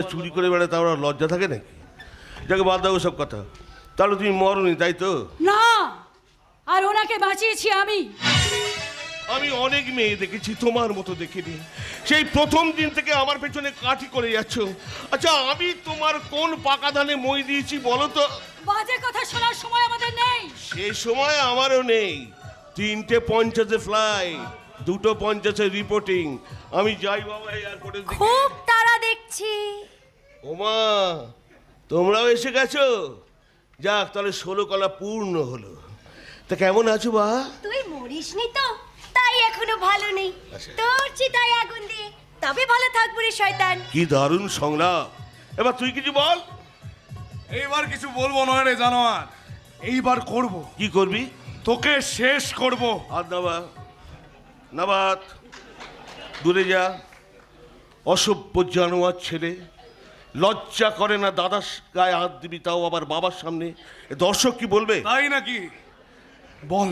চুরি করে বেড়ায় তার লজ্জা থাকে নাকি? যাকে বাদ দাও সব কথা। তাহলে তুমি মরনি, তাই তো? না, আর ওনাকে বাঁচিয়েছি আমি। আমি অনেক মেয়ে দেখেছি, তোমার মতো দেখিনি। সেই প্রথম দিন থেকে আমার পেছনে কাঠি করে যাচ্ছ। আচ্ছা, আমি তোমার কোন পাকা ধানে মই দিয়েছি বলো তো? বাজে কথা শোনার সময় আমাদের নেই। সেই সময় আমারও নেই। 3:50 ফ্লাইট, 2:50 রিপোর্টিং। আমি যাই বাবা এয়ারপোর্টের দিকে। খুব তারা দেখছি। ওমা, তোমরাও এসে গেছো? যাক, তাহলে 16 কলা পূর্ণ হলো। তা কেমন আছো বা? তুই মরিসনি তো, তাই এখনো ভালো নেই। তোর চিতায় আগুন দিয়ে তবে ভালো থাকবো রে শয়তান। কি দারুণ সংলাপ। এবার তুই কিছু বল। এইবার কিছু বলবো নয় রে জানোয়ার, এইবার করব। কি করবি? তোকে শেষ করব। আর নাবাদ, দূরে যা। অসভ্য জানোয়ার ছেলে, লজ্জা করে না দাদার গায়ে হাত দিবি, তাও আবার বাবার সামনে। দর্শক কি বলবে? তাই নাকি? বল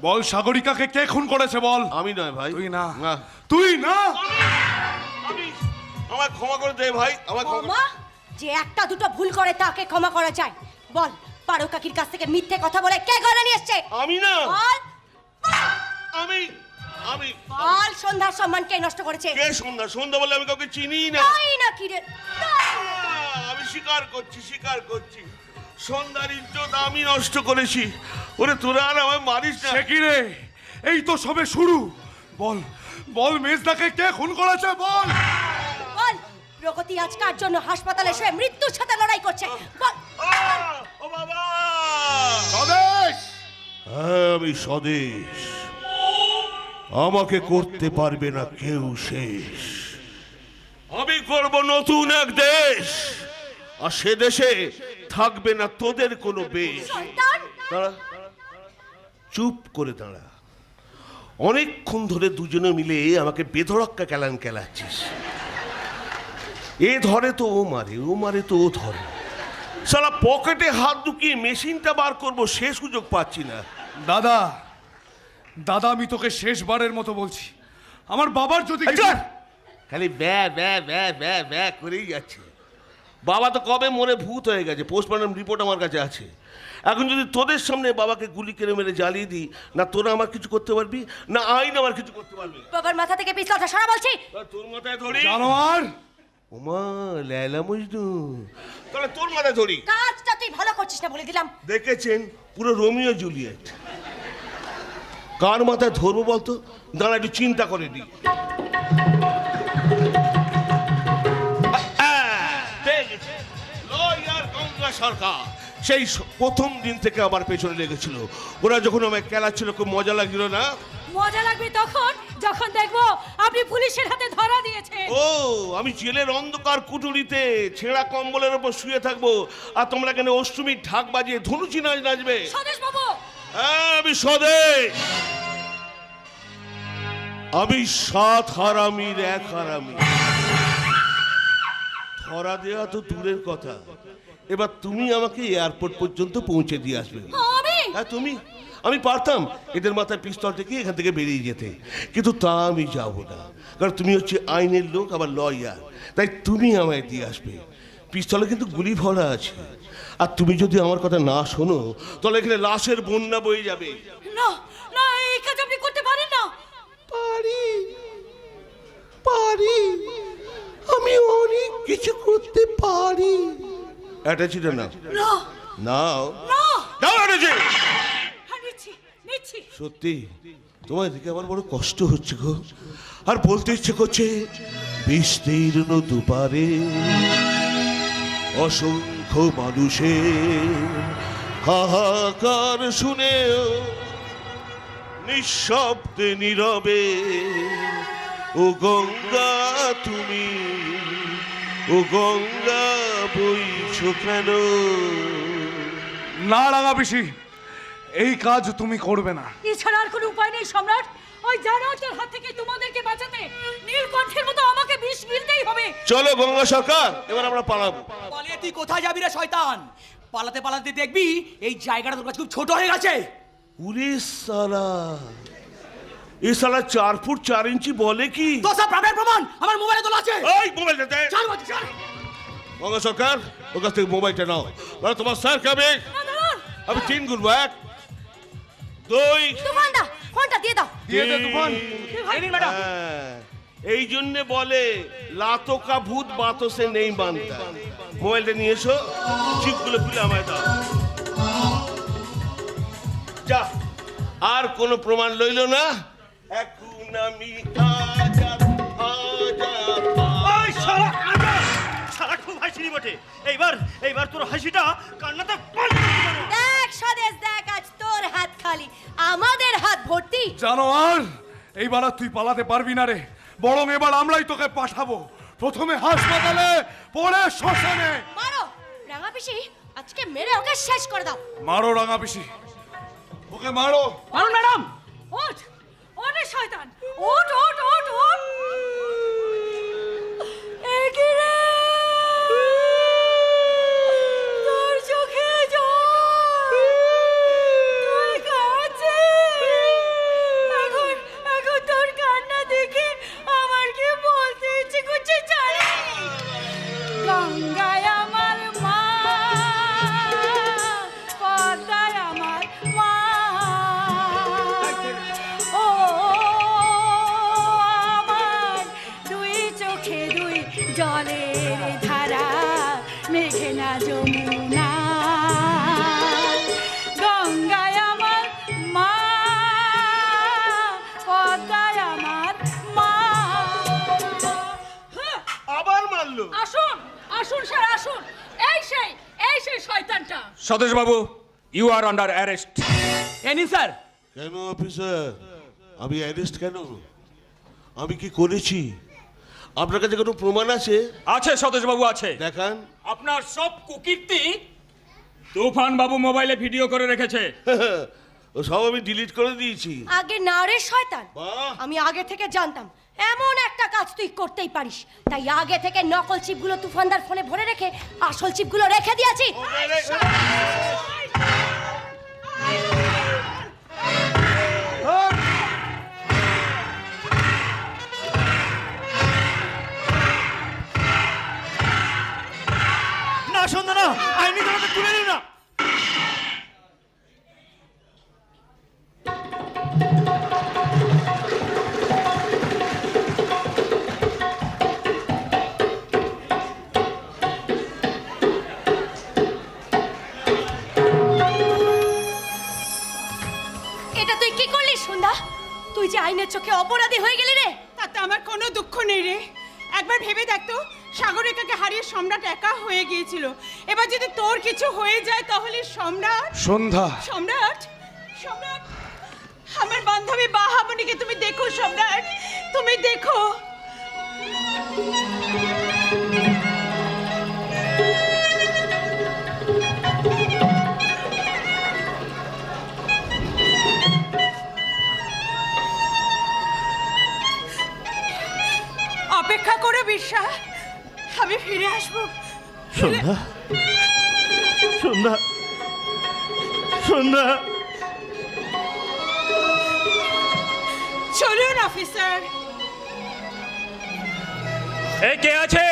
বল, সাগরিকাকে কে খুন করেছে বল। আমি নয় ভাই। তুই না, না। তুই না। আমায় ক্ষমা করে দে ভাই, আমায় ক্ষমা? যে একটা দুটো ভুল করে তাকে ক্ষমা করা যায়? বল, পারো কাকির কাছ থেকে মিথ্যে কথা বলে কে গলা নিয়ে এসছে? আমি না। বল আমি আমি বল, সন্ধ্যার সম্মান কে নষ্ট করেছে? কে? সন্ধ্যা বলে আমি কাউকে চিনি না। তাই নাকি রে? আমি স্বীকার করছি সন্ধ্যার ইজ্জত আমি নষ্ট করেছি। ওরে তোরা আর আমায় মারিস না। সে কি রে? এই তো সবে শুরু। বল বল, মেজদাকে কে খুন করেছে বল। বল, প্রগতি আজ কার জন্য হাসপাতালে শুয়ে মৃত্যুর সাথে লড়াই করছে? বল। ও বাবা! স্বদেশ! হ্যাঁ, আমি স্বদেশ। আমাকে করতে পারবে না কেউ শেষ। আমি করব নতুন এক দেশ, আর সে দেশে থাকবে না তোদের কোনো বেশ। সন্তান, দাঁড়া, চুপ করে দাঁড়া। অনেকক্ষণ ধরে দুজনে মিলে আমাকে বেধড়ক্কা কেলান কেলাচ্ছিস। এ ধরে তো ও মারে, ও মারে তো ও ধরে। সালা পকেটে হাত ঢুকিয়ে মেশিনটা বার করবো, সে সুযোগ পাচ্ছি না। দাদা দাদা, আমি তোকে শেষবারের মতো বলছি, আমার বাবার যদি কিছু- খালি ব্যা ব্যা ব্যা ব্যা ব্যা করেই যাচ্ছে। বাবা তো কবে মরে ভূত হয়ে গেছে, পোস্টমর্টম রিপোর্ট আমার কাছে আছে। এখন যদি তোদের সামনে বাবাকে গুলি করে মেরে জ্বালিয়ে দিই, না তোরা আমার কিছু করতে পারবি, না আইন আমার কিছু করতে পারবি। বাবার মাথা থেকে পিস্তলটা সরা বলছি। তোর মাথায় ধরি। জানোয়ার! ওমা, লেলা মজনু, তাহলে তোর মাথায় ধরি। কাজটা তুই ভালো করছিস না বলে দিলাম। দেখেছেন, পুরো রোমিও জুলিয়েট। কার মাথায় ধরবো বলতো? দাঁড়া, একটু চিন্তা করে দিই। লয়ার গঙ্গা সরকার সেই প্রথম দিন থেকে আমার পেছনে লেগেছিল। ওরা যখন আমায় খেলাচ্ছিল, খুব মজা লাগছিল না? মজা লাগবে তখন যখন দেখবো আপনি পুলিশের হাতে ধরা দিয়েছেন। ও, আমি জেলের অন্ধকার কুটুরিতে ছেঁড়া কম্বলের উপর শুয়ে থাকবো, আর তোমরা কেন অষ্টমীর ঢাক বাজিয়ে ধনুচি নাচ নাচবে? স্বদেশ বাবু, হ্যাঁ, আমি স্বদেশ। আমি 7 হারামির 1 হারামি। ধরা দেওয়া তো দূরের কথা, এবার তুমি আমাকে এয়ারপোর্ট পর্যন্ত পৌঁছে দিয়ে আসবে। আমি হ্যাঁ, তুমি। আমি পারতাম এদের মাথায় পিস্তল থেকে এখান থেকে বেরিয়ে যেতে, কিন্তু তা আমি যাব না। কারণ তুমি হচ্ছে আইনের লোক, আবার লয়ার, তাই তুমি আমায় দিয়ে আসবে। পিস্তলে কিন্তু গুলি ভরা আছে, আর তুমি যদি আমার কথা না শোনো, তাহলে এখানে লাশের বন্যা বয়ে যাবে। না না, এই কাজ আপনি করতে পারেন না। পারি, আমি অনেক কিছু করতে পারি। অ্যাটাচিটা না না নাও, না, নাও অ্যাটাচি। হ্যাঁ, নিচ্ছি। সত্যি তোমার দিকে আমার বড় কষ্ট হচ্ছে গো, আর বলতে ইচ্ছে করছে, বিস্তীর্ণ দুপারে অসংখ্য মানুষের হাহাকার শুনেও নিঃশব্দে নীরবে, ও গঙ্গা তুমি, ও গঙ্গা বইছো কেন? না রাঙা পিসি, এই কাজ তুমি করবে না। এছাড়া আর কোনো উপায় নেই সম্রাট। ওই জানোয়ারটার হাত থেকে তোমাদেরকে বাঁচাতে নীলকণ্ঠের মতো আমাকে বিষ গিলতেই হবে। চলো গঙ্গা সরকার, এবার আমরা পালাবো। পালিয়ে তুই কোথায় যাবি রে শয়তান? পালাতে পালাতে দেখবি এই জায়গাটা তোর কাছে খুব ছোট হয়ে গেছে। পুলিশ সালা, এ সালা 4 ফুট 4 ইঞ্চি বলে কি? তো সব প্রাণের প্রমাণ আমার মোবাইলে তোলা আছে। এই মোবাইলটা দে। চল বলছি, চল। গঙ্গা সরকার ওর কাছ থেকে মোবাইলটা নাও। বলো তোমার স্যার কবে? আমি 3 গুনবো, 1 2 তুফানদা ফোনটা দিয়ে দাও। দিয়ে দে তুফান। ম্যাডাম হ্যাঁ, এই জন্য বলে লাতো কা ভূত বাতো সে নেই মানতা। মোবাইলটা নিয়ে এসো, চিপগুলো খুলে আমায় দাও। যা, আর কোনো প্রমাণ লইল না। এখন আমি আজাদ আজাদ। ওই শালা আজাদ! শালা খুব হাসিনি বটে। এইবার তোর হাসিটা কান্নাতে পাল্টে দিল। দেখ স্বদেশ দেখ, আজ তোর হাত খালি, আমাদের হাত ভর্তি। জানোয়ার, এইবার আর তুই পালাতে পারবি না রে, বরং এবার আমরাই তোকে পাঠাবো। প্রথমে হাসপাতালে, পরে শ্মশানে। মারো রাঙা পিসি, আজকে মেরে ওকে শেষ করে দাও। মারো রাঙা পিসি, ওকে মারো। মারুন ম্যাডাম। ওঠ ওরে শয়তান, ওঠ ওঠ ওঠ ওঠ। এগিয়ে রে, তোর চোখে জল, তুই কাঁদছিস। এখন তোর কান্না দেখে আমার কি বলতে ইচ্ছে করছে জানিস? গঙ্গায় আমার মা, পদ্মায় আমার মা, ও আমার দুই চোখে দুই জলের ধারা, মেঘনা যমুনা। গঙ্গায় আমার মা, পদ্মায় আমার মা। আবার মারলো। আসুন আসুন স্যার আসুন, এই সেই শয়তানটা। স্বদেশ বাবু, ইউ আর আন্ডার অ্যারেস্ট। এ নিন স্যার। কেন অফিসার, আমি অ্যারেস্ট কেন? আমি কি করেছি? আপনার কাছে কোনো প্রমাণ আছে? আছে স্বদেশ বাবু, আছে। দেখান। আপনার সব কুকীর্তি তুফান বাবু মোবাইলে ভিডিও করে রেখেছে। ও সব আমি ডিলিট করে দিয়েছি। আগে না রে শয়তান, বাহ! আমি আগে থেকে জানতাম এমন একটা কাজ তুই করতেই পারিস, তাই আগে থেকে নকল চিপগুলো তুফানদার ফোনে ভরে রেখে আসল চিপগুলো রেখে দিয়েছি। না সন্ধ্যা না, আইনি তোমাকে তুলে নিও না। এটা তুই কি করলি সন্ধ্যা? তুই যে আইনের চোখে অপরাধী হয়ে গেলি রে। তাতে আমার কোনো দুঃখ নেই রে। একবার ভেবে দেখতো, সাগরিকাকে হারিয়ে সম্রাট একা হয়ে গিয়েছিল। এবার যদি তোর কিছু হয়ে যায় তাহলে সম্রাট সন্ধ্যা, সম্রাট সম্রাট আমার বান্ধবী বাহামণিকে তুমি দেখো সম্রাট, তুমি দেখো। অপেক্ষা করো বিশ্বাস, আমি ফিরে আসবো। সন্ধ্যা সন্ধ্যা সন্ধ্যা। চলুন অফিসার। এই কে আছে?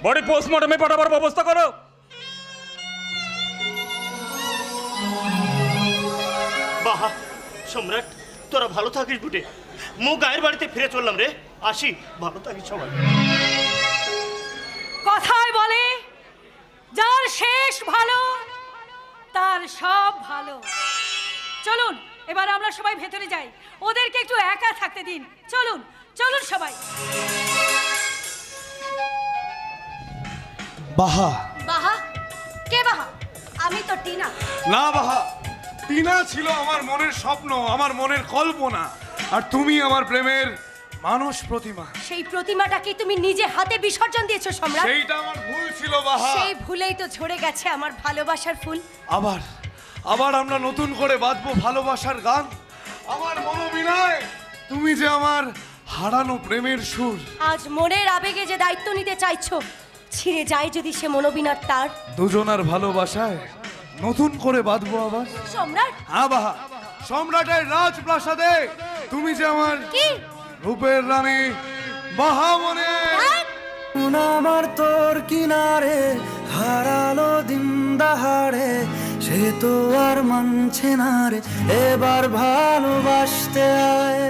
বডি পোস্টমর্টমে পাঠাবার ব্যবস্থা করো। বাহা সম্রাট, তোরা ভালো থাকিস বুটে। মু গায়ের বাড়িতে ফিরে চললাম রে। আসি, ভালো থাকিস সবাই। কথায় বলে যার শেষ ভালো তার সব ভালো। চলুন এবার আমরা সবাই ভেতরে যাই, ওদেরকে একটু একা থাকতে দিন। চলুন চলুন সবাই। বাহা। বাহা? কে বাহা? আমি তো টিনা। না বাহা, টিনা ছিল আমার মনের স্বপ্ন, আমার মনের কল্পনা, আর তুমি আমার প্রেমের মানুষ প্রতিমা। সেই প্রতিমাটা কি তুমি নিজে হাতে বিসর্জন দিয়েছো সম্রাট? সেইটা আমার ভুল ছিল বাহা। সেই ভুলেই তো ঝরে গেছে আমার ভালোবাসার ফুল। আবার আবার আমরা নতুন করে বাঁধবো ভালোবাসার গান। আমার মনোবিনয়, তুমি যে আমার হারানো প্রেমের সুর। আজ মনের আবেগে যে দায়িত্ব নিতে চাইছো, ছিঁড়ে যায় যদি সে মনোবিনার তার। দুজনার ভালোবাসায় নতুন করে বাঁধবো আবার। সম্রাট হ্যাঁ বাহা, সম্রাটের রাজপ্রাসাদে তুমি যে আমার কি? রূপের রানী বাহামণি। হ্যাঁ? মন আমার তোর কিনারে হারালো দিন দাহাড়ে, সে তো আর মানছে না রে, এবার ভালোবাসতে আয়।